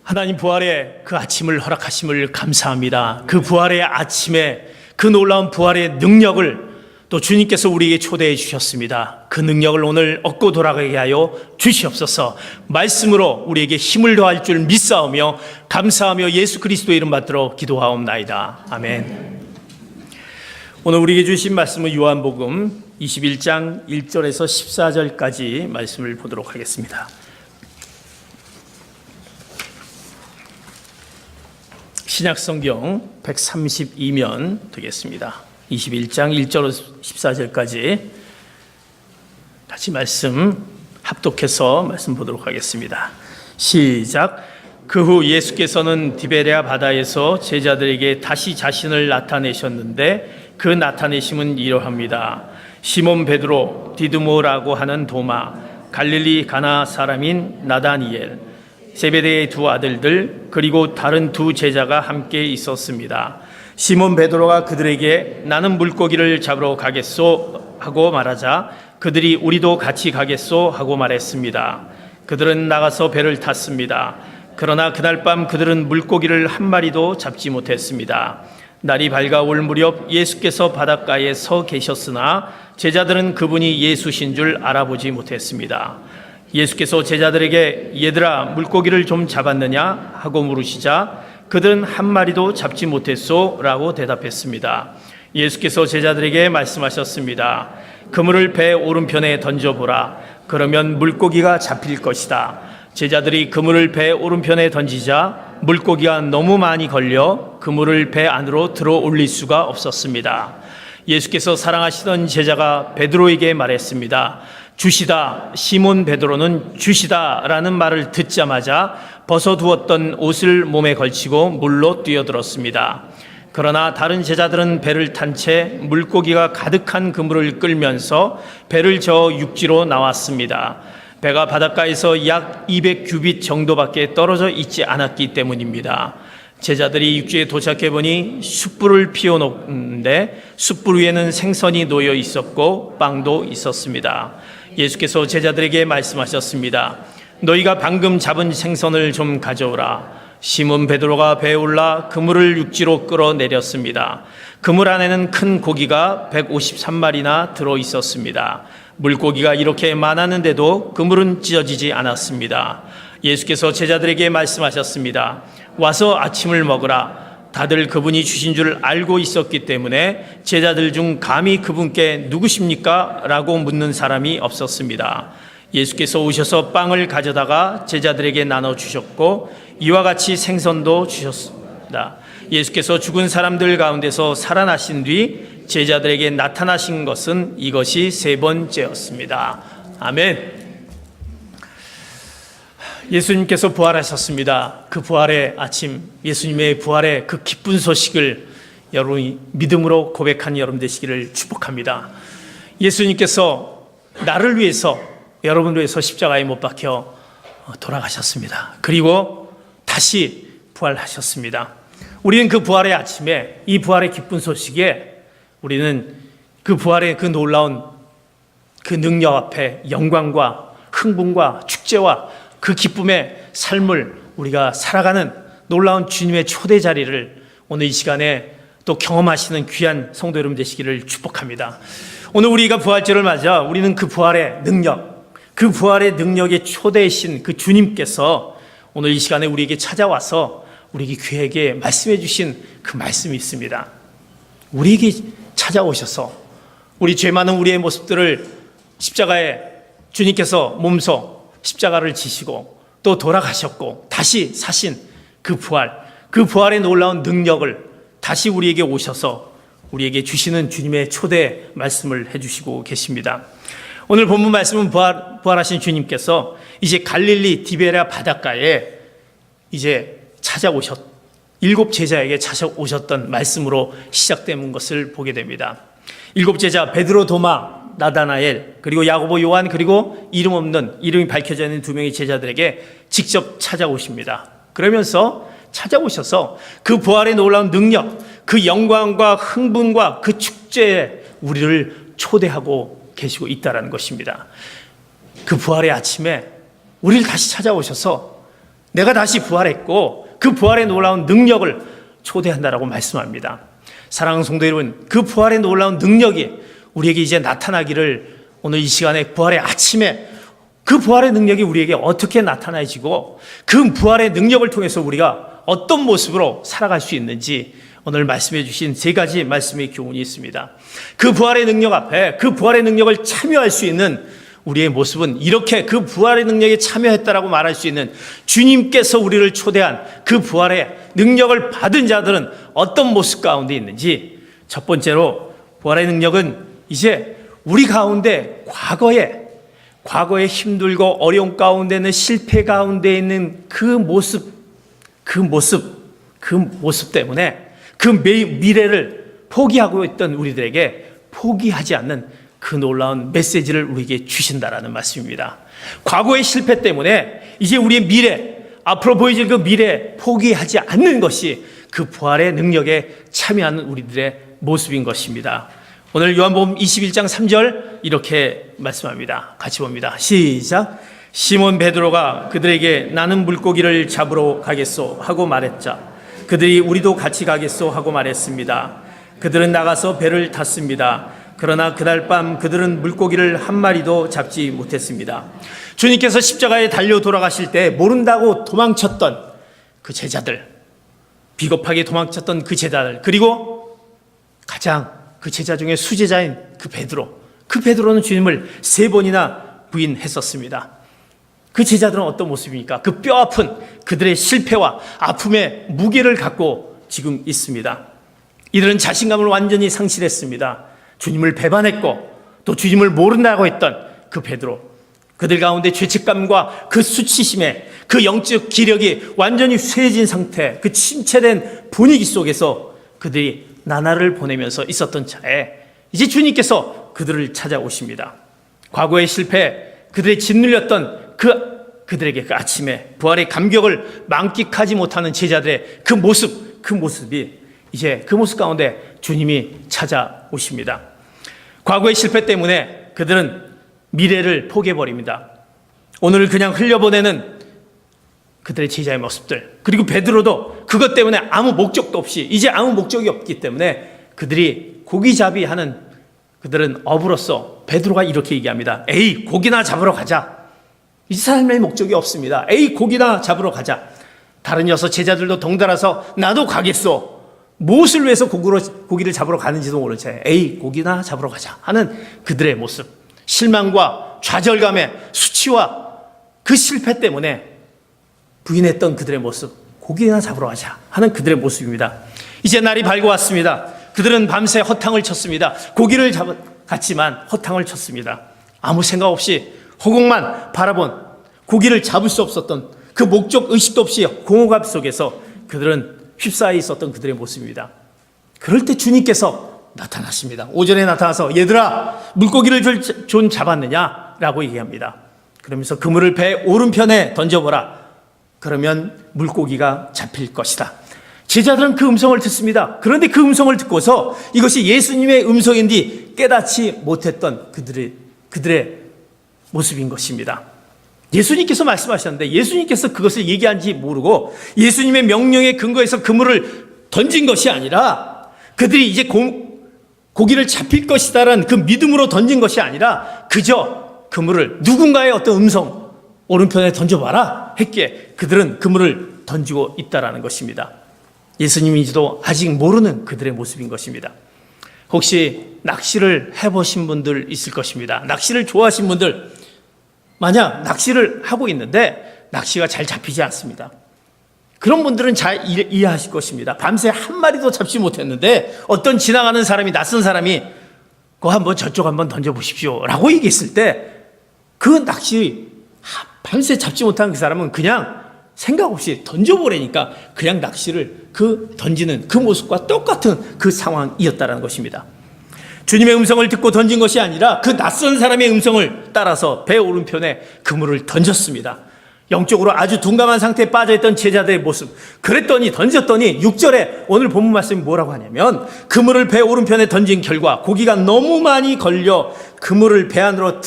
하나님 부활의 그 아침을 허락하심을 감사합니다. 그 부활의 아침에 그 놀라운 부활의 능력을 또 주님께서 우리에게 초대해 주셨습니다. 그 능력을 오늘 얻고 돌아가게 하여 주시옵소서. 말씀으로 우리에게 힘을 더할 줄 믿사오며 감사하며 예수 그리스도의 이름 받들어 기도하옵나이다. 아멘. 오늘 우리에게 주신 말씀은 요한복음 21장 1절에서 14절까지 말씀을 보도록 하겠습니다. 신약성경 132면 되겠습니다. 21장 1절에서 14절까지 같이 말씀 합독해서 말씀 보도록 하겠습니다. 시작. 그 후 예수께서는 디베레아 바다에서 제자들에게 다시 자신을 나타내셨는데 그 나타내심은 이러합니다. 시몬 베드로, 디두모라고 하는 도마, 갈릴리 가나 사람인 나다니엘, 세베대의 두 아들들, 그리고 다른 두 제자가 함께 있었습니다. 시몬 베드로가 그들에게 나는 물고기를 잡으러 가겠소 하고 말하자 그들이 우리도 같이 가겠소 하고 말했습니다. 그들은 나가서 배를 탔습니다. 그러나 그날 밤 그들은 물고기를 한 마리도 잡지 못했습니다. 날이 밝아올 무렵 예수께서 바닷가에 서 계셨으나 제자들은 그분이 예수신 줄 알아보지 못했습니다. 예수께서 제자들에게 얘들아 물고기를 좀 잡았느냐 하고 물으시자 그들은 한 마리도 잡지 못했소 라고 대답했습니다. 예수께서 제자들에게 말씀하셨습니다. 그물을 배 오른편에 던져보라. 그러면 물고기가 잡힐 것이다. 제자들이 그물을 배 오른편에 던지자 물고기가 너무 많이 걸려 그물을 배 안으로 들어 올릴 수가 없었습니다. 예수께서 사랑하시던 제자가 베드로에게 말했습니다. 주시다. 시몬 베드로는 주시다라는 말을 듣자마자 벗어두었던 옷을 몸에 걸치고 물로 뛰어들었습니다. 그러나 다른 제자들은 배를 탄 채 물고기가 가득한 그물을 끌면서 배를 저어 육지로 나왔습니다. 배가 바닷가에서 약 200규빗 정도밖에 떨어져 있지 않았기 때문입니다. 제자들이 육지에 도착해 보니 숯불을 피워놓는데 숯불 위에는 생선이 놓여 있었고 빵도 있었습니다. 예수께서 제자들에게 말씀하셨습니다. 너희가 방금 잡은 생선을 좀 가져오라. 시몬 베드로가 배에 올라 그물을 육지로 끌어내렸습니다. 그물 안에는 큰 고기가 153마리나 들어 있었습니다. 물고기가 이렇게 많았는데도 그물은 찢어지지 않았습니다. 예수께서 제자들에게 말씀하셨습니다. 와서 아침을 먹으라. 다들 그분이 주신 줄 알고 있었기 때문에 제자들 중 감히 그분께 누구십니까? 라고 묻는 사람이 없었습니다. 예수께서 오셔서 빵을 가져다가 제자들에게 나눠주셨고 이와 같이 생선도 주셨습니다. 예수께서 죽은 사람들 가운데서 살아나신 뒤 제자들에게 나타나신 것은 이것이 세 번째였습니다. 아멘. 예수님께서 부활하셨습니다. 그 부활의 아침, 예수님의 부활의 그 기쁜 소식을 여러분이 믿음으로 고백한 여러분 되시기를 축복합니다. 예수님께서 나를 위해서, 여러분을 위해서 십자가에 못 박혀 돌아가셨습니다. 그리고 다시 부활하셨습니다. 우리는 그 부활의 아침에, 이 부활의 기쁜 소식에 우리는 그 부활의 그 놀라운 그 능력 앞에 영광과 흥분과 축제와 그 기쁨의 삶을 우리가 살아가는 놀라운 주님의 초대 자리를 오늘 이 시간에 또 경험하시는 귀한 성도 여러분 되시기를 축복합니다. 오늘 우리가 부활절을 맞아 우리는 그 부활의 능력, 그 부활의 능력의 초대이신 그 주님께서 오늘 이 시간에 우리에게 찾아와서 우리에게 귀하게 말씀해 주신 그 말씀이 있습니다. 우리에게 찾아오셔서 우리 죄 많은 우리의 모습들을 십자가에 주님께서 몸소 십자가를 지시고 또 돌아가셨고 다시 사신 그 부활, 그 부활의 놀라운 능력을 다시 우리에게 오셔서 우리에게 주시는 주님의 초대 말씀을 해주시고 계십니다. 오늘 본문 말씀은 부활하신 주님께서 이제 갈릴리 디베레아 바닷가에 이제 일곱 제자에게 찾아오셨던 말씀으로 시작된 것을 보게 됩니다. 일곱 제자 베드로, 도마, 나다나엘, 그리고 야고보, 요한, 그리고 이름 없는, 이름이 밝혀져 있는 두 명의 제자들에게 직접 찾아오십니다. 그러면서 찾아오셔서 그 부활의 놀라운 능력, 그 영광과 흥분과 그 축제에 우리를 초대하고 계시고 있다는 것입니다. 그 부활의 아침에 우리를 다시 찾아오셔서 내가 다시 부활했고 그 부활의 놀라운 능력을 초대한다라고 말씀합니다. 사랑하는 성도 여러분, 그 부활의 놀라운 능력이 우리에게 이제 나타나기를 오늘 이 시간에 부활의 아침에 그 부활의 능력이 우리에게 어떻게 나타나지고 그 부활의 능력을 통해서 우리가 어떤 모습으로 살아갈 수 있는지 오늘 말씀해 주신 세 가지 말씀의 교훈이 있습니다. 그 부활의 능력 앞에 그 부활의 능력을 참여할 수 있는 우리의 모습은 이렇게 그 부활의 능력에 참여했다라고 말할 수 있는 주님께서 우리를 초대한 그 부활의 능력을 받은 자들은 어떤 모습 가운데 있는지, 첫 번째로 부활의 능력은 이제 우리 가운데 과거에 힘들고 어려운 가운데 있는 실패 가운데 있는 그 모습 때문에 그 미래를 포기하고 있던 우리들에게 포기하지 않는 그 놀라운 메시지를 우리에게 주신다라는 말씀입니다. 과거의 실패 때문에 이제 우리의 미래, 앞으로 보여질 그 미래 포기하지 않는 것이 그 부활의 능력에 참여하는 우리들의 모습인 것입니다. 오늘 요한복음 21장 3절 이렇게 말씀합니다. 같이 봅니다. 시작. 시몬 베드로가 그들에게 나는 물고기를 잡으러 가겠소 하고 말했자 그들이 우리도 같이 가겠소 하고 말했습니다. 그들은 나가서 배를 탔습니다. 그러나 그날 밤 그들은 물고기를 한 마리도 잡지 못했습니다. 주님께서 십자가에 달려 돌아가실 때 모른다고 도망쳤던 그 제자들, 비겁하게 도망쳤던 그 제자들, 그리고 가장 그 제자 중에 수제자인 그 베드로는 주님을 3번이나 부인했었습니다. 그 제자들은 어떤 모습입니까? 그 뼈아픈 그들의 실패와 아픔의 무게를 갖고 지금 있습니다. 이들은 자신감을 완전히 상실했습니다. 주님을 배반했고 또 주님을 모른다고 했던 그 베드로, 그들 가운데 죄책감과 그 수치심에 그 영적 기력이 완전히 쇠해진 상태, 그 침체된 분위기 속에서 그들이 나날을 보내면서 있었던 차에 이제 주님께서 그들을 찾아오십니다. 과거의 실패, 그들의 짓눌렸던 그들에게 그 아침에 부활의 감격을 만끽하지 못하는 제자들의 그 모습이 이제 그 모습 가운데 주님이 찾아오십니다. 과거의 실패 때문에 그들은 미래를 포기해버립니다. 오늘을 그냥 흘려보내는 그들의 제자의 모습들, 그리고 베드로도 그것 때문에 아무 목적도 없이, 이제 아무 목적이 없기 때문에 그들이 고기잡이 하는 그들은 업으로서 베드로가 이렇게 얘기합니다. 에이, 고기나 잡으러 가자. 이 삶의 목적이 없습니다. 에이, 고기나 잡으러 가자. 다른 6 제자들도 덩달아서 나도 가겠소. 무엇을 위해서 고기를 잡으러 가는지도 모른 채 에이, 고기나 잡으러 가자 하는 그들의 모습, 실망과 좌절감의 수치와 그 실패 때문에 부인했던 그들의 모습, 고기나 잡으러 가자 하는 그들의 모습입니다. 이제 날이 밝아왔습니다. 그들은 밤새 허탕을 쳤습니다. 고기를 갔지만 허탕을 쳤습니다. 아무 생각 없이 허공만 바라본, 고기를 잡을 수 없었던 그 목적 의식도 없이 공허감 속에서 그들은 휩싸여 있었던 그들의 모습입니다. 그럴 때 주님께서 나타났습니다. 오전에 나타나서 얘들아, 물고기를 좀 잡았느냐? 라고 얘기합니다. 그러면서 그물을 배 오른편에 던져보라. 그러면 물고기가 잡힐 것이다. 제자들은 그 음성을 듣습니다. 그런데 그 음성을 듣고서 이것이 예수님의 음성인지 깨닫지 못했던 그들의 모습인 것입니다. 예수님께서 말씀하셨는데 예수님께서 그것을 얘기한지 모르고 예수님의 명령에 근거해서 그물을 던진 것이 아니라, 그들이 이제 고기를 잡힐 것이다라는 그 믿음으로 던진 것이 아니라 그저 그물을 누군가의 어떤 음성, 오른편에 던져봐라 했기에 그들은 그물을 던지고 있다라는 것입니다. 예수님인지도 아직 모르는 그들의 모습인 것입니다. 혹시 낚시를 해보신 분들 있을 것입니다. 낚시를 좋아하신 분들, 만약 낚시를 하고 있는데 낚시가 잘 잡히지 않습니다. 그런 분들은 잘 이해하실 것입니다. 밤새 한 마리도 잡지 못했는데 어떤 지나가는 사람이, 낯선 사람이 그거 한번 저쪽 한번 던져보십시오 라고 얘기했을 때 그 낚시 밤새 잡지 못한 그 사람은 그냥 생각 없이 던져보려니까 그냥 낚시를 던지는 그 모습과 똑같은 그 상황이었다는 것입니다. 주님의 음성을 듣고 던진 것이 아니라 그 낯선 사람의 음성을 따라서 배 오른편에 그물을 던졌습니다. 영적으로 아주 둔감한 상태에 빠져있던 제자들의 모습, 던졌더니 6절에 오늘 본문 말씀이 뭐라고 하냐면 그물을 배 오른편에 던진 결과 고기가 너무 많이 걸려 그물을 배 안으로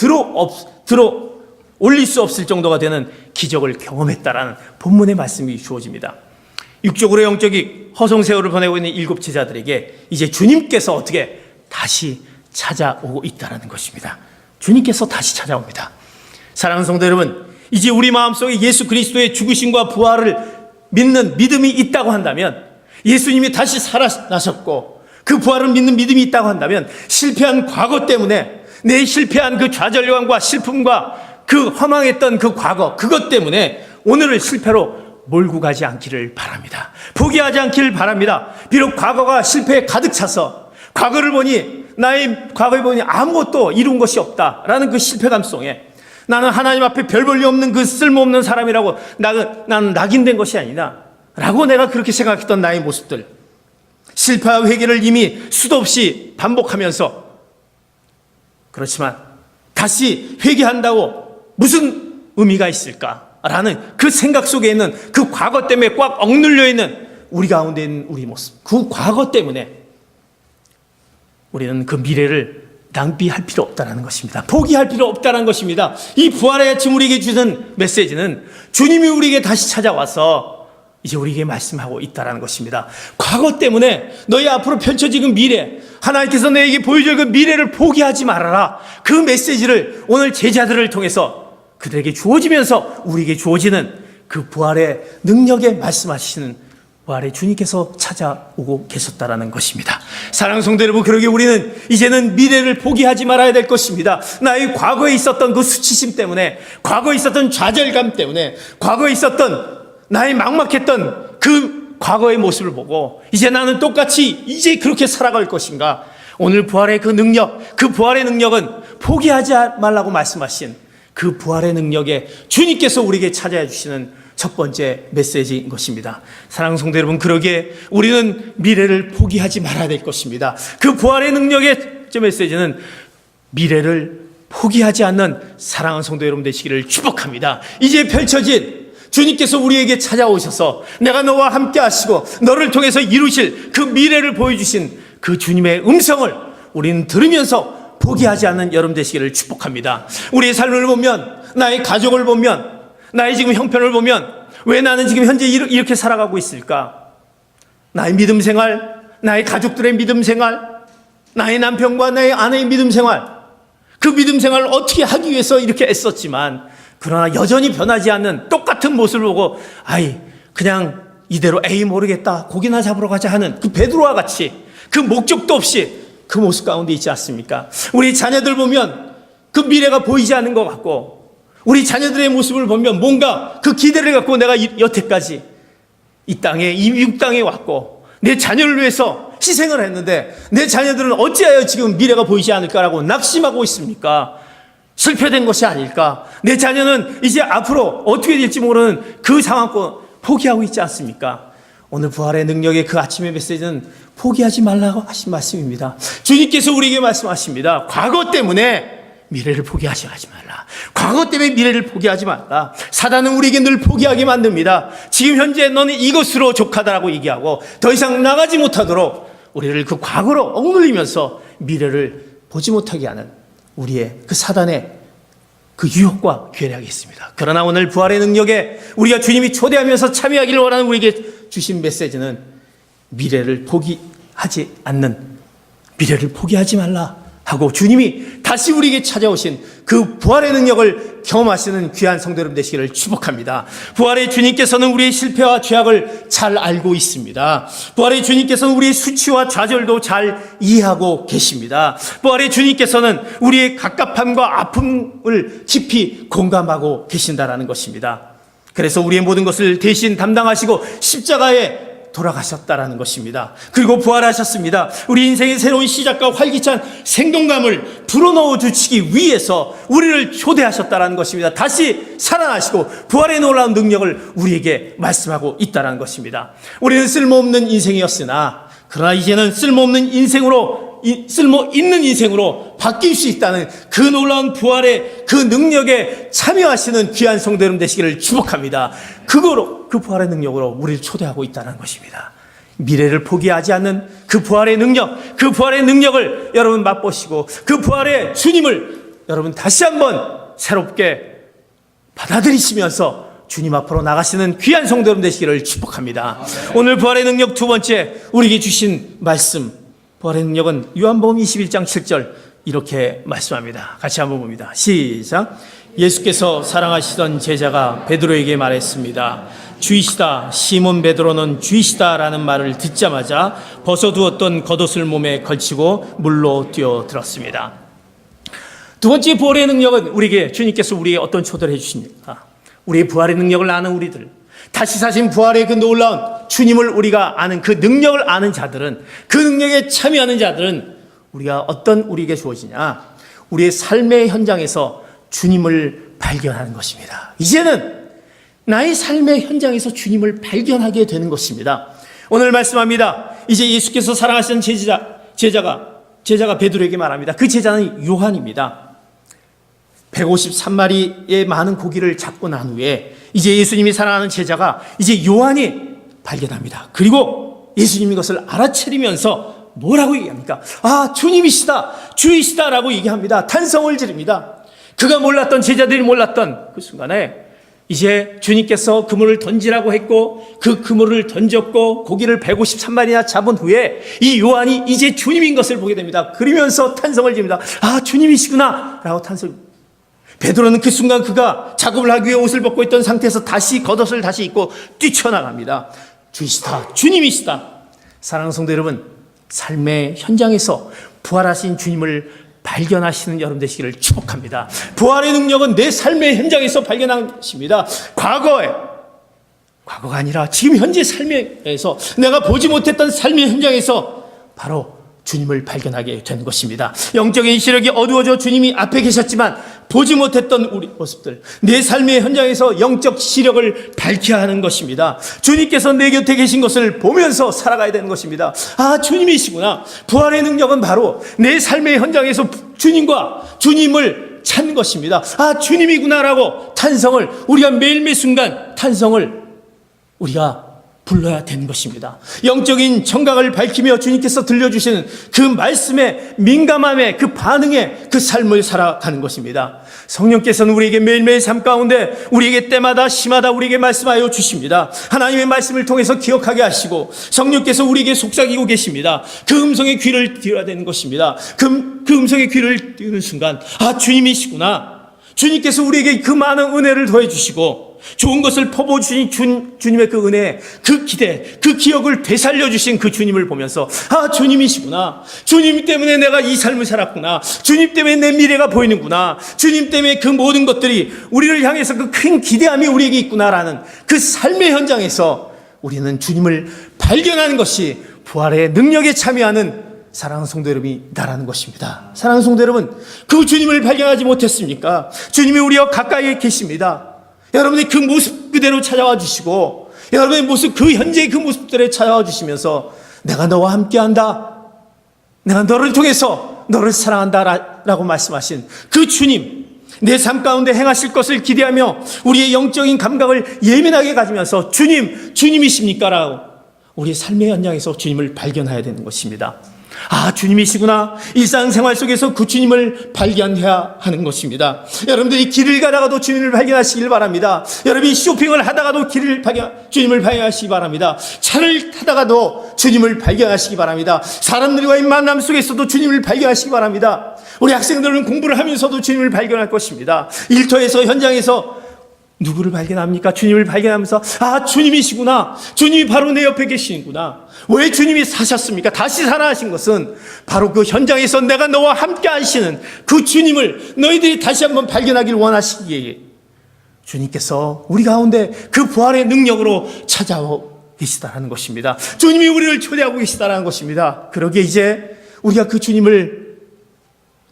올릴 수 없을 정도가 되는 기적을 경험했다라는 본문의 말씀이 주어집니다. 육적으로 영적인 허송세월을 보내고 있는 7 제자들에게 이제 주님께서 어떻게 다시 찾아오고 있다는 것입니다. 주님께서 다시 찾아옵니다. 사랑하는 성도 여러분, 이제 우리 마음속에 예수 그리스도의 죽으심과 부활을 믿는 믿음이 있다고 한다면, 예수님이 다시 살아나셨고 그 부활을 믿는 믿음이 있다고 한다면, 실패한 과거 때문에, 내 실패한 그 좌절감과 슬픔과 그 허망했던 그 과거, 그것 때문에 오늘을 실패로 몰고 가지 않기를 바랍니다. 포기하지 않기를 바랍니다. 비록 과거가 실패에 가득 차서 과거를 보니, 나의 과거에 보니 아무것도 이룬 것이 없다라는 그 실패감 속에 나는 하나님 앞에 별 볼 일 없는 그 쓸모없는 사람이라고, 나는 낙인된 것이 아니다 라고 내가 그렇게 생각했던 나의 모습들, 실패와 회개를 이미 수도 없이 반복하면서, 그렇지만 다시 회개한다고 무슨 의미가 있을까라는 그 생각 속에 있는 그 과거 때문에 꽉 억눌려 있는 우리 가운데 있는 우리 모습, 그 과거 때문에 우리는 그 미래를 낭비할 필요 없다는 것입니다. 포기할 필요 없다는 것입니다. 이 부활의 아침 우리에게 주는 메시지는 주님이 우리에게 다시 찾아와서 이제 우리에게 말씀하고 있다는 것입니다. 과거 때문에 너희 앞으로 펼쳐지는 미래, 하나님께서 너에게 보여줄 그 미래를 포기하지 말아라. 그 메시지를 오늘 제자들을 통해서 그들에게 주어지면서 우리에게 주어지는 그 부활의 능력에 말씀하시는 부활의 주님께서 찾아오고 계셨다라는 것입니다. 사랑하는 성도 여러분, 그러게 우리는 이제는 미래를 포기하지 말아야 될 것입니다. 나의 과거에 있었던 그 수치심 때문에, 과거에 있었던 좌절감 때문에, 과거에 있었던 나의 막막했던 그 과거의 모습을 보고 이제 나는 똑같이 이제 그렇게 살아갈 것인가? 오늘 부활의 그 능력, 그 부활의 능력은 포기하지 말라고 말씀하신 그 부활의 능력에 주님께서 우리에게 찾아와 주시는 첫 번째 메시지인 것입니다. 사랑하는 성도 여러분, 그러기에 우리는 미래를 포기하지 말아야 될 것입니다. 그 부활의 능력의 메시지는 미래를 포기하지 않는 사랑하는 성도 여러분 되시기를 축복합니다. 이제 펼쳐진 주님께서 우리에게 찾아오셔서 내가 너와 함께 하시고 너를 통해서 이루실 그 미래를 보여주신 그 주님의 음성을 우리는 들으면서 포기하지 않는 여러분 되시기를 축복합니다. 우리의 삶을 보면, 나의 가족을 보면, 나의 지금 형편을 보면 왜 나는 지금 현재 이렇게 살아가고 있을까? 나의 믿음 생활, 나의 가족들의 믿음 생활, 나의 남편과 나의 아내의 믿음 생활, 그 믿음 생활을 어떻게 하기 위해서 이렇게 애썼지만 그러나 여전히 변하지 않는 똑같은 모습을 보고 그냥 이대로 모르겠다, 고기나 잡으러 가자 하는 그 베드로와 같이 그 목적도 없이 그 모습 가운데 있지 않습니까? 우리 자녀들 보면 그 미래가 보이지 않는 것 같고, 우리 자녀들의 모습을 보면 뭔가 그 기대를 갖고 내가 여태까지 이 땅에, 이 미국 땅에 왔고 내 자녀를 위해서 희생을 했는데 내 자녀들은 어찌하여 지금 미래가 보이지 않을까라고 낙심하고 있습니까? 실패된 것이 아닐까? 내 자녀는 이제 앞으로 어떻게 될지 모르는 그 상황을 포기하고 있지 않습니까? 오늘 부활의 능력의 그 아침의 메시지는 포기하지 말라고 하신 말씀입니다. 주님께서 우리에게 말씀하십니다. 과거 때문에 미래를 포기하지 말라. 과거 때문에 미래를 포기하지 말라. 사단은 우리에게 늘 포기하게 만듭니다. 지금 현재 너는 이것으로 족하다라고 얘기하고 더 이상 나가지 못하도록 우리를 그 과거로 억눌리면서 미래를 보지 못하게 하는 우리의 그 사단의 그 유혹과 괴력이 있습니다. 그러나 오늘 부활의 능력에 우리가 주님이 초대하면서 참여하기를 원하는 우리에게 주신 메시지는 미래를 포기하지 않는, 미래를 포기하지 말라 하고 주님이 다시 우리에게 찾아오신 그 부활의 능력을 경험하시는 귀한 성도 여러분 되시기를 축복합니다. 부활의 주님께서는 우리의 실패와 죄악을 잘 알고 있습니다. 부활의 주님께서는 우리의 수치와 좌절도 잘 이해하고 계십니다. 부활의 주님께서는 우리의 갑갑함과 아픔을 깊이 공감하고 계신다라는 것입니다. 그래서 우리의 모든 것을 대신 담당하시고 십자가에 돌아가셨다라는 것입니다. 그리고 부활하셨습니다. 우리 인생의 새로운 시작과 활기찬 생동감을 불어넣어 주시기 위해서 우리를 초대하셨다라는 것입니다. 다시 살아나시고 부활의 놀라운 능력을 우리에게 말씀하고 있다는 것입니다. 우리는 쓸모없는 인생이었으나 그러나 이제는 쓸모없는 인생으로, 쓸모 있는 인생으로 바뀔 수 있다는 그 놀라운 부활의 그 능력에 참여하시는 귀한 성도 여러분 되시기를 축복합니다. 그거로, 그 부활의 능력으로 우리를 초대하고 있다는 것입니다. 미래를 포기하지 않는 그 부활의 능력, 그 부활의 능력을 여러분 맛보시고 그 부활의 주님을 여러분 다시 한번 새롭게 받아들이시면서 주님 앞으로 나가시는 귀한 성도 여러분 되시기를 축복합니다. 오늘 부활의 능력 두 번째, 우리에게 주신 말씀, 부활의 능력은 요한복음 21장 7절 이렇게 말씀합니다. 같이 한번 봅니다. 시작. 예수께서 사랑하시던 제자가 베드로에게 말했습니다. 주이시다. 시몬 베드로는 주이시다라는 말을 듣자마자 벗어두었던 겉옷을 몸에 걸치고 물로 뛰어들었습니다. 두 번째 부활의 능력은 우리에게 주님께서 우리에게 어떤 초대를 해주십니까? 우리의 부활의 능력을 아는 우리들, 다시 사신 부활의 그 놀라운 주님을 우리가 아는 그 능력을 아는 자들은, 그 능력에 참여하는 자들은 우리가 어떤 우리에게 주어지냐? 우리의 삶의 현장에서 주님을 발견하는 것입니다. 이제는 나의 삶의 현장에서 주님을 발견하게 되는 것입니다. 오늘 말씀합니다. 이제 예수께서 사랑하시는 제자가 베드로에게 말합니다. 그 제자는 요한입니다. 153마리의 많은 고기를 잡고 난 후에 이제 예수님이 사랑하는 제자가 이제 요한이 발견합니다. 그리고 예수님이 이것을 알아차리면서 뭐라고 얘기합니까? 아, 주님이시다, 주이시다라고 얘기합니다. 탄성을 지릅니다. 그가 몰랐던, 제자들이 몰랐던 그 순간에 이제 주님께서 그물을 던지라고 했고 그 그물을 던졌고 고기를 153마리나 잡은 후에 이 요한이 이제 주님인 것을 보게 됩니다. 그러면서 탄성을 지릅니다. 아, 주님이시구나 라고 탄성. 베드로는 그 순간 그가 작업을 하기 위해 옷을 벗고 있던 상태에서 다시 겉옷을 다시 입고 뛰쳐나갑니다. 주이시다, 주님이시다. 사랑하는 성도 여러분, 삶의 현장에서 부활하신 주님을 발견하시는 여러분 되시기를 축복합니다. 부활의 능력은 내 삶의 현장에서 발견한 것입니다. 과거가 아니라 지금 현재 삶에서 내가 보지 못했던 삶의 현장에서 바로 주님을 발견하게 되는 것입니다. 영적인 시력이 어두워져 주님이 앞에 계셨지만 보지 못했던 우리 모습들, 내 삶의 현장에서 영적 시력을 밝혀야 하는 것입니다. 주님께서 내 곁에 계신 것을 보면서 살아가야 되는 것입니다. 아, 주님이시구나. 부활의 능력은 바로 내 삶의 현장에서 주님을 찾는 것입니다. 아, 주님이구나라고 탄성을, 우리가 매일매 순간 탄성을 우리가 불러야 되는 것입니다. 영적인 청각을 밝히며 주님께서 들려주시는 그 말씀에 민감함에, 그 반응에 그 삶을 살아가는 것입니다. 성령께서는 우리에게 매일매일 삶 가운데 우리에게 때마다 시마다 우리에게 말씀하여 주십니다. 하나님의 말씀을 통해서 기억하게 하시고 성령께서 우리에게 속삭이고 계십니다. 그 음성의 귀를 띄워야 되는 것입니다. 그 음성의 귀를 띄우는 순간, 아, 주님이시구나. 주님께서 우리에게 그 많은 은혜를 더해 주시고 좋은 것을 퍼부어주신 주님의 그 은혜, 그 기대, 그 기억을 되살려 주신 그 주님을 보면서, 아, 주님이시구나. 주님 때문에 내가 이 삶을 살았구나. 주님 때문에 내 미래가 보이는구나. 주님 때문에 그 모든 것들이 우리를 향해서 그 큰 기대함이 우리에게 있구나라는 그 삶의 현장에서 우리는 주님을 발견하는 것이 부활의 능력에 참여하는 사랑하는 성도 여러분이다라는 것입니다. 사랑하는 성도 여러분, 그 주님을 발견하지 못했습니까? 주님이 우리와 가까이 계십니다. 여러분이 그 모습 그대로 찾아와 주시고, 여러분의 모습, 그 현재의 그 모습들에 찾아와 주시면서 내가 너와 함께한다, 내가 너를 통해서 너를 사랑한다 라고 말씀하신 그 주님, 내 삶 가운데 행하실 것을 기대하며 우리의 영적인 감각을 예민하게 가지면서 주님이십니까? 라고 우리의 삶의 현장에서 주님을 발견해야 되는 것입니다. 아, 주님이시구나. 일상생활 속에서 그 주님을 발견해야 하는 것입니다. 여러분들이 길을 가다가도 주님을 발견하시길 바랍니다. 여러분이 쇼핑을 하다가도 주님을 발견하시기 바랍니다. 차를 타다가도 주님을 발견하시기 바랍니다. 사람들과의 만남 속에서도 주님을 발견하시기 바랍니다. 우리 학생들은 공부를 하면서도 주님을 발견할 것입니다. 일터에서, 현장에서 누구를 발견합니까? 주님을 발견하면서, 아, 주님이시구나. 주님이 바로 내 옆에 계시는구나. 왜 주님이 사셨습니까? 다시 살아나신 것은 바로 그 현장에서 내가 너와 함께 하시는 그 주님을 너희들이 다시 한번 발견하길 원하시기에 주님께서 우리 가운데 그 부활의 능력으로 찾아오고 계시다는 것입니다. 주님이 우리를 초대하고 계시다는 것입니다. 그러기에 이제 우리가 그 주님을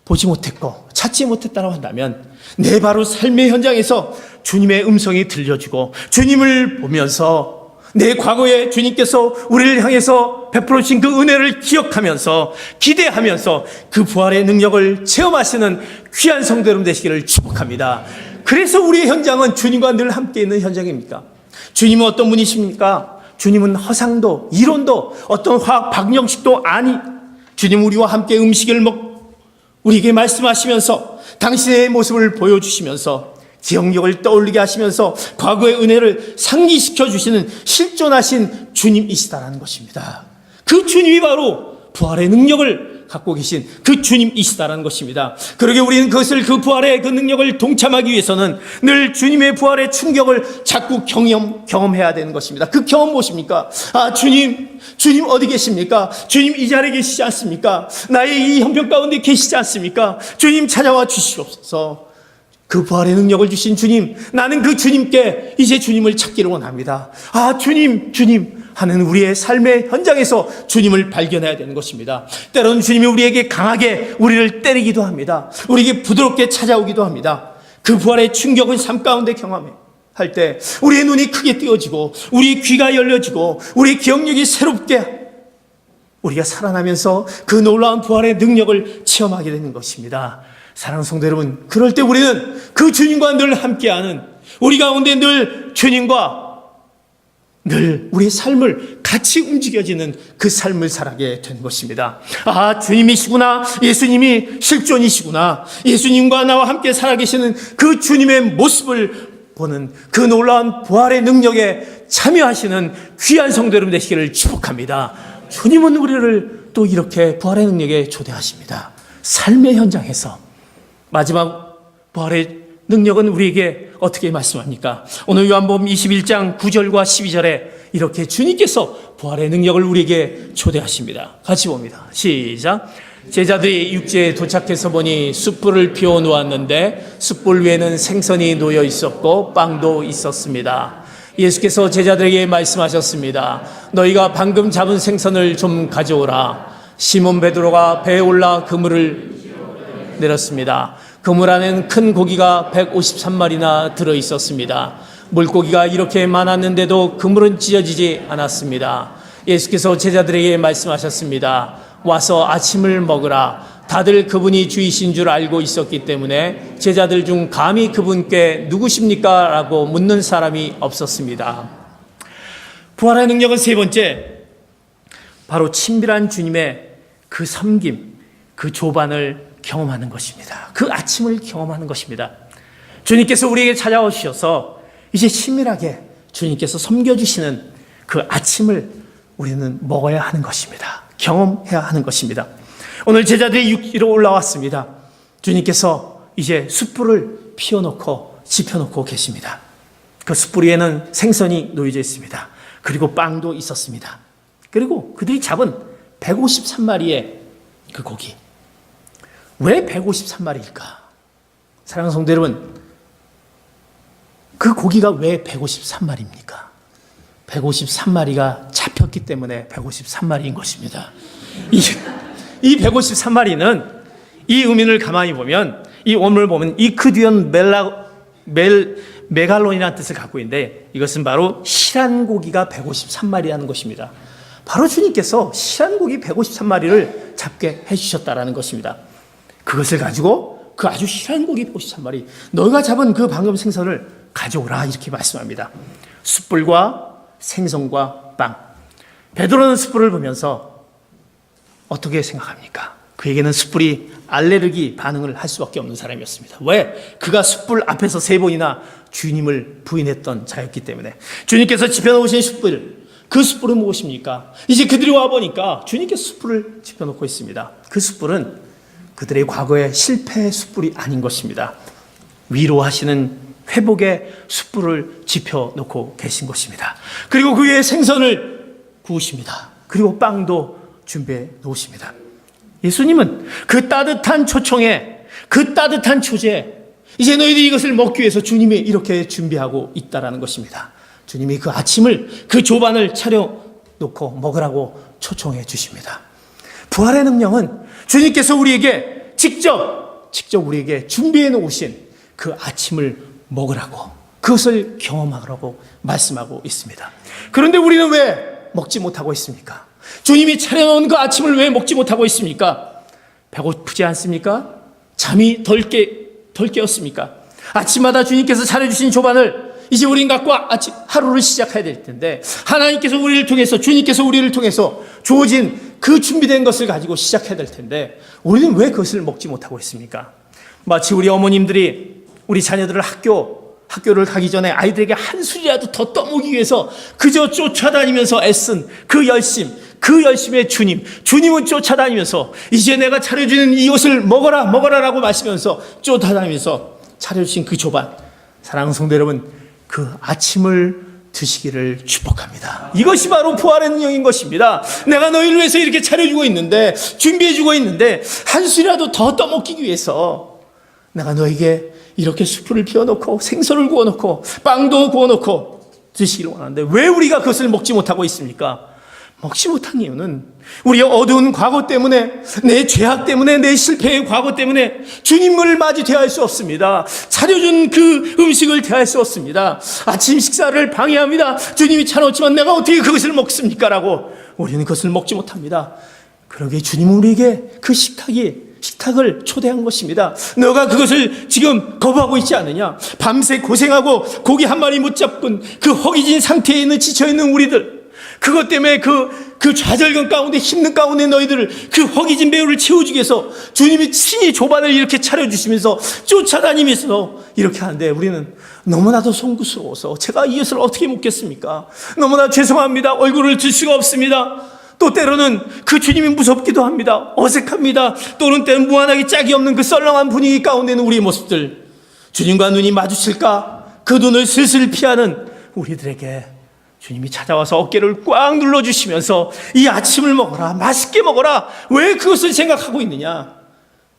보지 못했고 찾지 못했다고 한다면 내 바로 삶의 현장에서 주님의 음성이 들려지고 주님을 보면서 내 과거에 주님께서 우리를 향해서 베풀어 주신 그 은혜를 기억하면서 기대하면서 그 부활의 능력을 체험하시는 귀한 성도 여러분 되시기를 축복합니다. 그래서 우리의 현장은 주님과 늘 함께 있는 현장입니까? 주님은 어떤 분이십니까? 주님은 허상도 이론도 어떤 화학 방정식도 아니, 주님 우리와 함께 음식을 먹고 우리에게 말씀하시면서 당신의 모습을 보여주시면서 기억력을 떠올리게 하시면서 과거의 은혜를 상기시켜 주시는 실존하신 주님이시다라는 것입니다. 그 주님이 바로 부활의 능력을 갖고 계신 그 주님이시다라는 것입니다. 그러게 우리는 그 부활의 그 능력을 동참하기 위해서는 늘 주님의 부활의 충격을 자꾸 경험해야 되는 것입니다. 그 경험 무엇입니까? 주님 어디 계십니까? 주님 이 자리에 계시지 않습니까? 나의 이 형편 가운데 계시지 않습니까? 주님 찾아와 주시옵소서. 그 부활의 능력을 주신 주님, 나는 그 주님께 이제 주님을 찾기를 원합니다. 주님 하는 우리의 삶의 현장에서 주님을 발견해야 되는 것입니다. 때로는 주님이 우리에게 강하게 우리를 때리기도 합니다. 우리에게 부드럽게 찾아오기도 합니다. 그 부활의 충격을 삶 가운데 경험할 때 우리의 눈이 크게 띄어지고 우리의 귀가 열려지고 우리의 기억력이 새롭게 우리가 살아나면서 그 놀라운 부활의 능력을 체험하게 되는 것입니다. 사랑하는 성도 여러분, 그럴 때 우리는 그 주님과 늘 함께하는, 우리 가운데 늘 주님과 늘 우리의 삶을 같이 움직여지는 그 삶을 살아게 된 것입니다. 주님이시구나, 예수님이 실존이시구나, 예수님과 나와 함께 살아계시는 그 주님의 모습을 보는 그 놀라운 부활의 능력에 참여하시는 귀한 성도 여러분 되시기를 축복합니다. 주님은 우리를 또 이렇게 부활의 능력에 초대하십니다. 삶의 현장에서 마지막 부활의 능력은 우리에게 어떻게 말씀합니까? 오늘 요한복음 21장 9절과 12절에 이렇게 주님께서 부활의 능력을 우리에게 초대하십니다. 같이 봅니다. 시작. 제자들이 육지에 도착해서 보니 숯불을 피워 놓았는데 숯불 위에는 생선이 놓여 있었고 빵도 있었습니다. 예수께서 제자들에게 말씀하셨습니다. 너희가 방금 잡은 생선을 좀 가져오라. 시몬 베드로가 배에 올라 그물을 내렸습니다. 그물 안에는 큰 고기가 153마리나 들어있었습니다. 물고기가 이렇게 많았는데도 그물은 찢어지지 않았습니다. 예수께서 제자들에게 말씀하셨습니다. 와서 아침을 먹으라. 다들 그분이 주이신 줄 알고 있었기 때문에 제자들 중 감히 그분께 누구십니까? 라고 묻는 사람이 없었습니다. 부활의 능력은 세 번째, 바로 친밀한 주님의 그 섬김, 그 조반을 경험하는 것입니다. 그 아침을 경험하는 것입니다. 주님께서 우리에게 찾아오셔서 이제 친밀하게 주님께서 섬겨주시는 그 아침을 우리는 먹어야 하는 것입니다. 경험해야 하는 것입니다. 오늘 제자들이 육지로 올라왔습니다. 주님께서 이제 숯불을 피워놓고 지펴놓고 계십니다. 그 숯불 위에는 생선이 놓여져 있습니다. 그리고 빵도 있었습니다. 그리고 그들이 잡은 153마리의 그 고기. 왜 153마리일까? 사랑하는 성도 여러분, 그 고기가 왜 153마리입니까? 153마리가 잡혔기 때문에 153마리인 것입니다. 이 153마리는 이 의미를 가만히 보면, 이 원문을 보면 이크디온 메갈론이라는 뜻을 갖고 있는데, 이것은 바로 실한 고기가 153마리라는 것입니다. 바로 주님께서 실한 고기 153마리를 잡게 해주셨다라는 것입니다. 그것을 가지고 그 아주 실한 고기 153마리, 너희가 잡은 그 방금 생선을 가져오라, 이렇게 말씀합니다. 숯불과 생선과 빵. 베드로는 숯불을 보면서 어떻게 생각합니까? 그에게는 숯불이 알레르기 반응을 할 수밖에 없는 사람이었습니다. 왜? 그가 숯불 앞에서 3번이나 주님을 부인했던 자였기 때문에. 주님께서 지펴놓으신 숯불, 그 숯불은 무엇입니까? 이제 그들이 와보니까 주님께서 숯불을 지펴놓고 있습니다. 그 숯불은 그들의 과거의 실패의 숯불이 아닌 것입니다. 위로하시는 회복의 숯불을 지펴놓고 계신 것입니다. 그리고 그 위에 생선을 구우십니다. 그리고 빵도 준비해 놓으십니다. 예수님은 그 따뜻한 초청에, 그 따뜻한 초제에 이제 너희들이 이것을 먹기 위해서 주님이 이렇게 준비하고 있다는 것입니다. 주님이 그 아침을, 그 조반을 차려놓고 먹으라고 초청해 주십니다. 부활의 능력은 주님께서 우리에게 직접 우리에게 준비해 놓으신 그 아침을 먹으라고, 그것을 경험하라고 말씀하고 있습니다. 그런데 우리는 왜 먹지 못하고 있습니까? 주님이 차려놓은 그 아침을 왜 먹지 못하고 있습니까? 배고프지 않습니까? 잠이 덜 깨었습니까? 아침마다 주님께서 차려주신 조반을 이제 우린 갖고 하루를 시작해야 될 텐데, 하나님께서 우리를 통해서, 주님께서 우리를 통해서 주어진 그 준비된 것을 가지고 시작해야 될 텐데, 우리는 왜 그것을 먹지 못하고 있습니까? 마치 우리 어머님들이 우리 자녀들을 학교를 가기 전에 아이들에게 한 술이라도 더 떠먹이기 위해서 그저 쫓아다니면서 애쓴 그 열심의 주님은 쫓아다니면서 이제 내가 차려주는 이 옷을 먹어라라고 마시면서 쫓아다니면서 차려주신 그 조반, 사랑하는 성도 여러분, 그 아침을 드시기를 축복합니다. 이것이 바로 부활의 능력인 것입니다. 내가 너희를 위해서 이렇게 차려주고 있는데, 준비해주고 있는데 한 술이라도 더 떠먹기 위해서 내가 너에게 이렇게 수프를 피워놓고 생선을 구워놓고 빵도 구워놓고 드시기를 원하는데 왜 우리가 그것을 먹지 못하고 있습니까? 먹지 못한 이유는 우리의 어두운 과거 때문에, 내 죄악 때문에, 내 실패의 과거 때문에 주님을 맞이 대할 수 없습니다. 차려준 그 음식을 대할 수 없습니다. 아침 식사를 방해합니다. 주님이 차려놓지만 내가 어떻게 그것을 먹습니까? 라고 우리는 그것을 먹지 못합니다. 그러기에 주님은 우리에게 그 식탁을 초대한 것입니다. 너가 그것을 지금 거부하고 있지 않느냐? 밤새 고생하고 고기 한 마리 못 잡은 그 허기진 상태에 있는 지쳐있는 우리들, 그것 때문에 그 좌절감 가운데 힘든 가운데 너희들을 그 허기진 배우를 채워주기 위해서 주님이 친히 조반을 이렇게 차려주시면서 쫓아다니면서 이렇게 하는데 우리는 너무나도 송구스러워서 제가 이 것을 어떻게 먹겠습니까? 너무나 죄송합니다. 얼굴을 들 수가 없습니다. 또 때로는 그 주님이 무섭기도 합니다. 어색합니다. 또는 때는 무한하게 짝이 없는 그 썰렁한 분위기 가운데 있는 우리의 모습들, 주님과 눈이 마주칠까 그 눈을 슬슬 피하는 우리들에게 주님이 찾아와서 어깨를 꽉 눌러주시면서 이 아침을 먹어라, 맛있게 먹어라. 왜 그것을 생각하고 있느냐?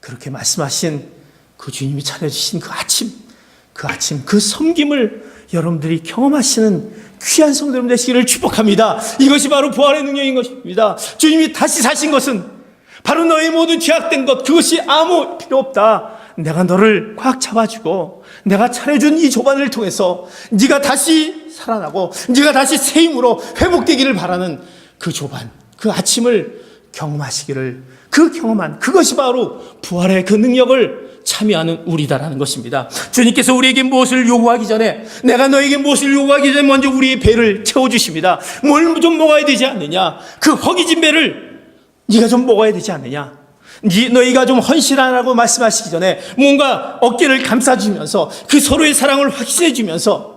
그렇게 말씀하신 그 주님이 차려주신 그 아침, 그 섬김을 여러분들이 경험하시는 귀한 성도 여러분 되시기를 축복합니다. 이것이 바로 부활의 능력인 것입니다. 주님이 다시 사신 것은 바로 너의 모든 죄악된 것, 그것이 아무 필요 없다. 내가 너를 꽉 잡아주고 내가 차려준 이 조반을 통해서 네가 다시 살아나고 네가 다시 새 힘으로 회복되기를 바라는 그 조반, 그 아침을 경험하시기를, 그 경험한 그것이 바로 부활의 그 능력을 참여하는 우리다라는 것입니다. 주님께서 우리에게 무엇을 요구하기 전에, 내가 너에게 무엇을 요구하기 전에 먼저 우리의 배를 채워주십니다. 뭘 좀 먹어야 되지 않느냐? 그 허기진 배를 네가 좀 먹어야 되지 않느냐? 너희가 좀 헌신하라고 말씀하시기 전에 뭔가 어깨를 감싸주면서 그 서로의 사랑을 확신해주면서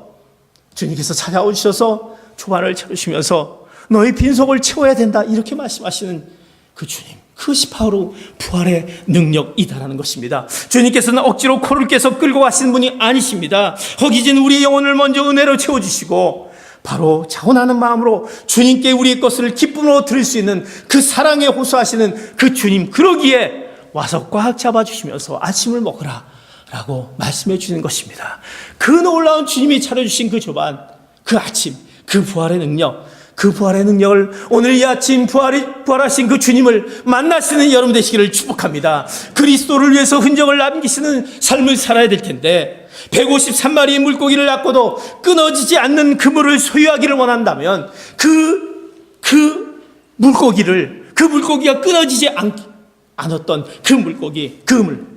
주님께서 찾아오셔서 조반을 차려주시면서 너희 빈속을 채워야 된다, 이렇게 말씀하시는 그 주님, 그것이 바로 부활의 능력이다라는 것입니다. 주님께서는 억지로 코를 깨서 끌고 가시는 분이 아니십니다. 허기진 우리의 영혼을 먼저 은혜로 채워주시고 바로 자원하는 마음으로 주님께 우리의 것을 기쁨으로 드릴 수 있는 그 사랑에 호소하시는 그 주님, 그러기에 와서 꽉 잡아주시면서 아침을 먹으라 라고 말씀해 주시는 것입니다. 그 놀라운 주님이 차려주신 그 조반, 그 아침, 그 부활의 능력, 그 부활의 능력을 오늘 이 아침 부활하신 그 주님을 만나시는 여러분 되시기를 축복합니다. 그리스도를 위해서 흔적을 남기시는 삶을 살아야 될 텐데 153마리의 물고기를 낳고도 끊어지지 않는 그물을 소유하기를 원한다면 그 물고기가 끊어지지 않았던 그물,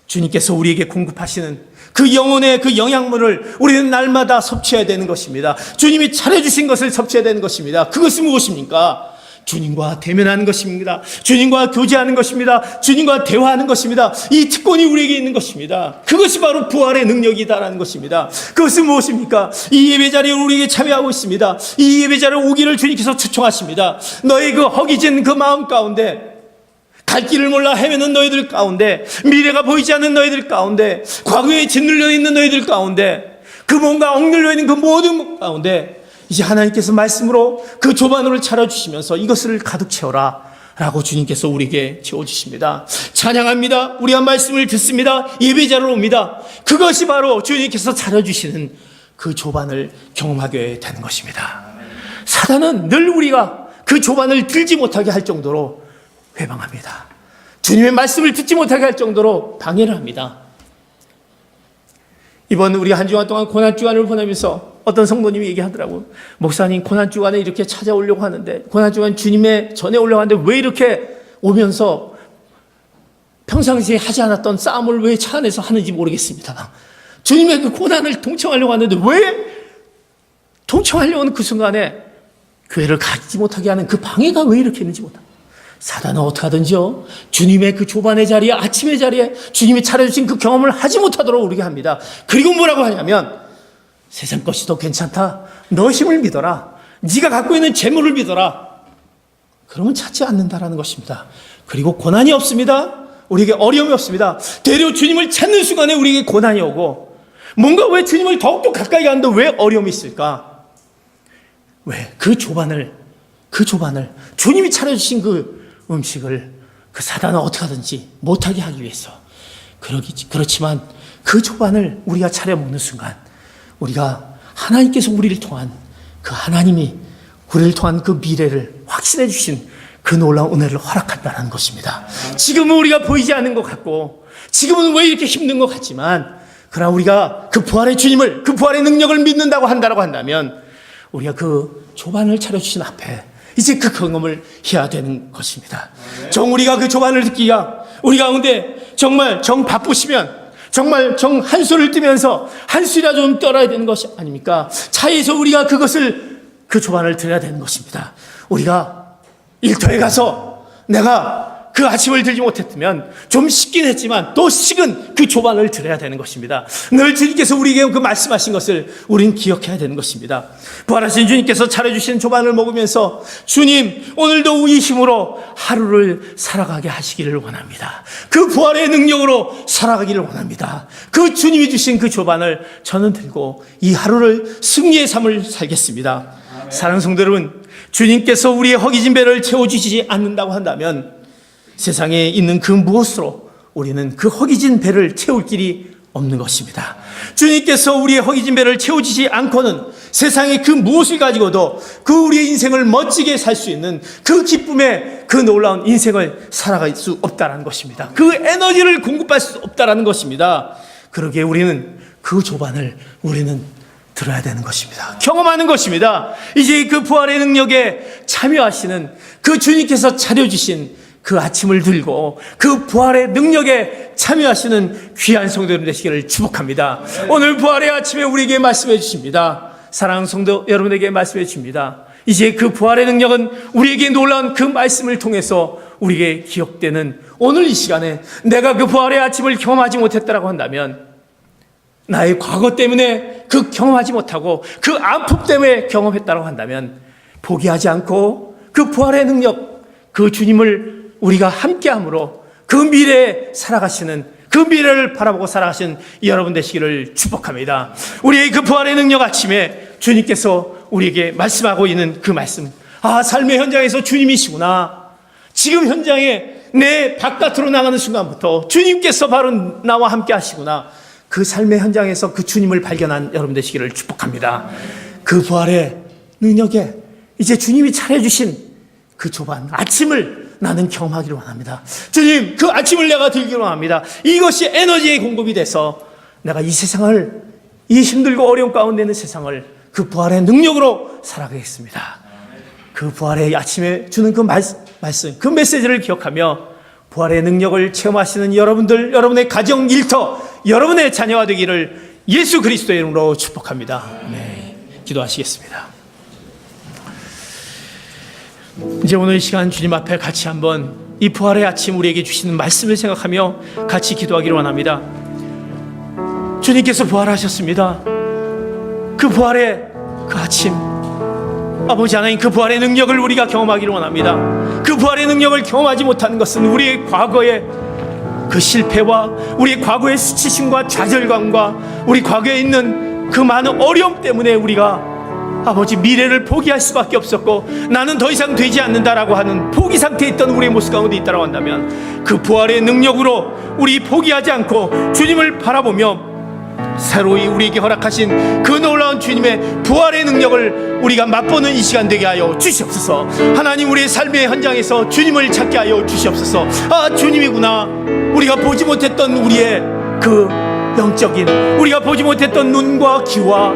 주님께서 우리에게 공급하시는 그 영혼의 그 영양분을 우리는 날마다 섭취해야 되는 것입니다. 주님이 차려주신 것을 섭취해야 되는 것입니다. 그것이 무엇입니까? 주님과 대면하는 것입니다. 주님과 교제하는 것입니다. 주님과 대화하는 것입니다. 이 특권이 우리에게 있는 것입니다. 그것이 바로 부활의 능력이다라는 것입니다. 그것은 무엇입니까? 이 예배자리에 우리에게 참여하고 있습니다. 이 예배자리에 오기를 주님께서 초청하십니다. 너의 그 허기진 그 마음 가운데, 갈 길을 몰라 헤매는 너희들 가운데, 미래가 보이지 않는 너희들 가운데, 과거에 짓눌려 있는 너희들 가운데, 그 뭔가 억눌려 있는 그 모든 가운데 이제 하나님께서 말씀으로 그 조반으로 차려주시면서 이것을 가득 채워라 라고 주님께서 우리에게 채워주십니다. 찬양합니다. 우리가 말씀을 듣습니다. 예배자로 옵니다. 그것이 바로 주님께서 차려주시는 그 조반을 경험하게 되는 것입니다. 사단은 늘 우리가 그 조반을 들지 못하게 할 정도로 회방합니다. 주님의 말씀을 듣지 못하게 할 정도로 방해를 합니다. 이번 우리가 한 주간 동안 고난주간을 보내면서 어떤 성도님이 얘기하더라고요. 목사님, 고난주간에 이렇게 찾아오려고 하는데, 고난주간 주님의 전에 오려고 하는데 왜 이렇게 오면서 평상시에 하지 않았던 싸움을 왜 차 안에서 하는지 모르겠습니다. 주님의 그 고난을 동청하려고 하는데 왜 동청하려고 하는 그 순간에 교회를 가지 못하게 하는 그 방해가 왜 이렇게 있는지 못합니다. 사단은 어떻게 하든지요, 주님의 그 조반의 자리에, 아침의 자리에 주님이 차려주신 그 경험을 하지 못하도록 우리게 합니다. 그리고 뭐라고 하냐면, 세상 것이 더 괜찮다, 너 힘을 믿어라, 네가 갖고 있는 재물을 믿어라. 그러면 찾지 않는다라는 것입니다. 그리고 고난이 없습니다. 우리에게 어려움이 없습니다. 되려 주님을 찾는 순간에 우리에게 고난이 오고, 뭔가 왜 주님을 더욱더 가까이 가는데 왜 어려움이 있을까? 왜? 그 조반을 주님이 차려주신 그 음식을 그 사단은 어떻게 하든지 못하게 하기 위해서, 그렇지만 그 조반을 우리가 차려 먹는 순간, 우리가 하나님께서 우리를 통한 그 하나님이 우리를 통한 그 미래를 확신해 주신 그 놀라운 은혜를 허락한다는 것입니다. 지금은 우리가 보이지 않는 것 같고, 지금은 왜 이렇게 힘든 것 같지만, 그러나 우리가 그 부활의 주님을, 그 부활의 능력을 믿는다고 한다면, 우리가 그 조반을 차려주신 앞에 이제 그 경험을 해야 되는 것입니다. 정 우리가 그 조반을 듣기가, 우리 가운데 정말 정 바쁘시면, 정말 정 한수를 뜨면서 한수이라 좀 떨어야 되는 것이 아닙니까? 차에서 우리가 그 조반을 들어야 되는 것입니다. 우리가 일터에 가서 내가 그 아침을 들지 못했으면 좀 식긴 했지만 또 식은 그 조반을 들어야 되는 것입니다. 늘 주님께서 우리에게 그 말씀하신 것을 우리는 기억해야 되는 것입니다. 부활하신 주님께서 차려주신 조반을 먹으면서, 주님 오늘도 우리 힘으로 하루를 살아가게 하시기를 원합니다. 그 부활의 능력으로 살아가기를 원합니다. 그 주님이 주신 그 조반을 저는 들고 이 하루를 승리의 삶을 살겠습니다. 사랑하는 성도 여러분, 주님께서 우리의 허기진 배를 채워주시지 않는다고 한다면 세상에 있는 그 무엇으로 우리는 그 허기진 배를 채울 길이 없는 것입니다. 주님께서 우리의 허기진 배를 채워주지 않고는 세상의 그 무엇을 가지고도 그 우리의 인생을 멋지게 살 수 있는 그 기쁨의 그 놀라운 인생을 살아갈 수 없다는 것입니다. 그 에너지를 공급할 수 없다는 것입니다. 그러기에 우리는 그 조반을 들어야 되는 것입니다. 경험하는 것입니다. 이제 그 부활의 능력에 참여하시는 그 주님께서 차려주신 그 아침을 들고 그 부활의 능력에 참여하시는 귀한 성도 여러분 되시기를 축복합니다. 오늘 부활의 아침에 우리에게 말씀해 주십니다. 사랑하는 성도 여러분에게 말씀해 주십니다. 이제 그 부활의 능력은 우리에게 놀라운 그 말씀을 통해서 우리에게 기억되는 오늘 이 시간에, 내가 그 부활의 아침을 경험하지 못했다라고 한다면, 나의 과거 때문에 그 경험하지 못하고 그 아픔 때문에 경험했다고 한다면, 포기하지 않고 그 부활의 능력, 그 주님을 우리가 함께함으로 그 미래에 살아가시는, 그 미래를 바라보고 살아가시는 여러분 되시기를 축복합니다. 우리의 그 부활의 능력 아침에 주님께서 우리에게 말씀하고 있는 그 말씀, 삶의 현장에서 주님이시구나. 지금 현장에 내 바깥으로 나가는 순간부터 주님께서 바로 나와 함께 하시구나. 그 삶의 현장에서 그 주님을 발견한 여러분 되시기를 축복합니다. 그 부활의 능력에 이제 주님이 차려주신 그 조반 아침을 나는 경험하기를 원합니다. 주님, 그 아침을 내가 들기를 원합니다. 이것이 에너지의 공급이 돼서 내가 이 세상을, 이 힘들고 어려움 가운데 있는 세상을 그 부활의 능력으로 살아가겠습니다. 그 부활의 아침에 주는 그 말씀, 그 메시지를 기억하며 부활의 능력을 체험하시는 여러분들, 여러분의 가정, 일터, 여러분의 자녀가 되기를 예수 그리스도의 이름으로 축복합니다. 네, 기도하시겠습니다. 이제 오늘 이 시간 주님 앞에 같이 한번 이 부활의 아침 우리에게 주시는 말씀을 생각하며 같이 기도하기를 원합니다. 주님께서 부활하셨습니다. 그 부활의 그 아침, 아버지 하나님, 그 부활의 능력을 우리가 경험하기를 원합니다. 그 부활의 능력을 경험하지 못하는 것은 우리의 과거의 그 실패와 우리의 과거의 수치심과 좌절감과 우리 과거에 있는 그 많은 어려움 때문에 우리가 아버지 미래를 포기할 수밖에 없었고, 나는 더 이상 되지 않는다라고 하는 포기 상태에 있던 우리의 모습 가운데 있다라고 한다면, 그 부활의 능력으로 우리 포기하지 않고 주님을 바라보며 새로이 우리에게 허락하신 그 놀라운 주님의 부활의 능력을 우리가 맛보는 이 시간 되게 하여 주시옵소서. 하나님, 우리의 삶의 현장에서 주님을 찾게 하여 주시옵소서. 주님이구나. 우리가 보지 못했던 우리의 그 영적인, 우리가 보지 못했던 눈과 귀와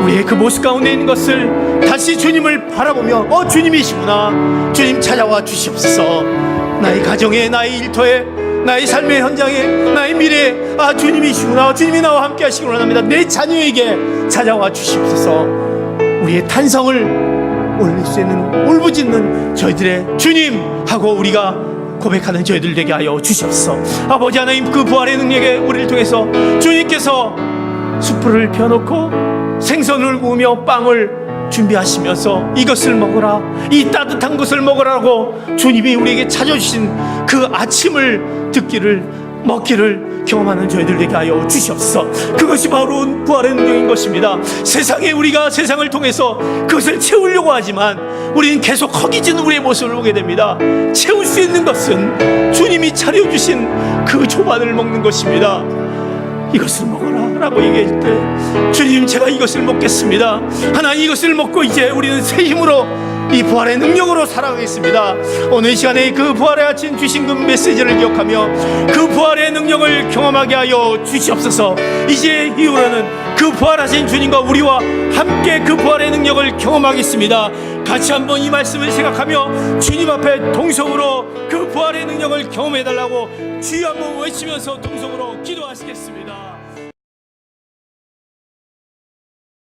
우리의 그 모습 가운데 있는 것을 다시 주님을 바라보며 주님이시구나. 주님 찾아와 주시옵소서. 나의 가정에, 나의 일터에, 나의 삶의 현장에, 나의 미래에 주님이시구나. 주님이 나와 함께 하시기 원합니다. 내 자녀에게 찾아와 주시옵소서. 우리의 탄성을 올릴 수 있는 울부짖는 저희들의 주님 하고 우리가 고백하는 저희들 되게 하여 주시옵소서. 아버지 하나님, 그 부활의 능력에 우리를 통해서 주님께서 숯불을 펴놓고 생선을 구우며 빵을 준비하시면서 이것을 먹으라, 이 따뜻한 것을 먹으라고 주님이 우리에게 찾아주신 그 아침을 먹기를 경험하는 저희들 되게 하여 주시옵소서. 그것이 바로 부활의 능력인 것입니다. 세상에 우리가 세상을 통해서 그것을 채우려고 하지만 우리는 계속 허기진 우리의 모습을 보게 됩니다. 채울 수 있는 것은 주님이 차려주신 그 조반을 먹는 것입니다. 이것을 먹어라 라고 얘기할 때 주님, 제가 이것을 먹겠습니다. 하나님, 이것을 먹고 이제 우리는 새 힘으로 이 부활의 능력으로 살아가겠습니다. 오늘 시간에 그 부활의 아침 주신 그 메시지를 기억하며 그 부활의 능력을 경험하게 하여 주시옵소서. 이제 이후로는 그 부활하신 주님과 우리와 함께 그 부활의 능력을 경험하겠습니다. 같이 한번 이 말씀을 생각하며 주님 앞에 동성으로 그 부활의 능력을 경험해달라고 주여 한번 외치면서 동성으로 기도하시겠습니다.